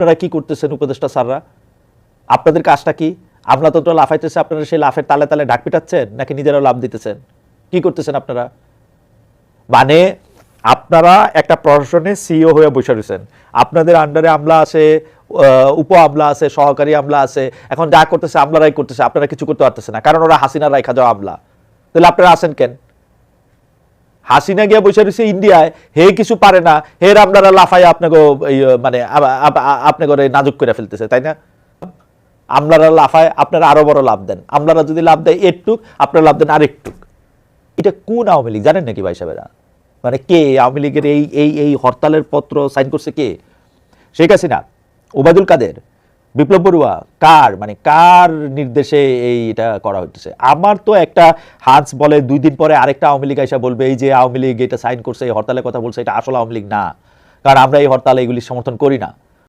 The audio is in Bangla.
আপনারা কি করতেছেন উপদেষ্টা স্যাররা? আপনাদের কাজটা কি? আমলাতন্ত্র লাফাইতেছে, আপনারা সেই লাফের তালে তালে ঢাক পিটাচ্ছেন নাকি নিজেরাও লাফ দিতেছেন? কি করতেছেন আপনারা? মানে আপনারা একটা প্রশাসনে সিইও হয়ে বসে রয়েছেন, আপনাদের আন্ডারে আমলা আছে, উপ আমলা আছে, সহকারী আমলা আছে, এখন যা করতেছে আমলারাই করতেছে, আপনারা কিছু করতে পারতেছে না, কারণ ওরা হাসিনার রাইখা যাওয়া আমলা। তাহলে আপনারা আছেন কেন? হাসিনা গিয়া বসে রয়েছে ইন্ডিয়ায়, হে কিছু পারে না, হের আপনারা লাফাই আপনাকে মানে আপনাকে নাজুক করে ফেলতেছে, তাই না? আমলারা লাফায়, আপনারা আরো বড় লাভ দেন। আমলারা যদি লাভ দেয় একটুক, আপনারা লাভ দেন আরেকটুক। এটা কোন আওয়ামী লীগ জানেন নাকি ভাই সাহেবেরা? মানে কে আওয়ামী লীগের এই এই এই হরতালের পত্র সাইন করছে? কে? শেখ হাসিনা, ওবায়দুল কাদের, বিপ্লব বড়ুয়া? কার মানে কার নির্দেশে এইটা করা হচ্ছে? আমার তো একটা হাঁস বলে 2 দিন পরে আরেকটা আওয়ামী লীগ এসে বলবে এই যে আওয়ামী লীগ এটা সাইন করছে, এই হরতালের কথা বলছে, এটা আসলে আওয়ামী লীগ না, কারণ আমরা এই হরতাল এগুলি সমর্থন করি না।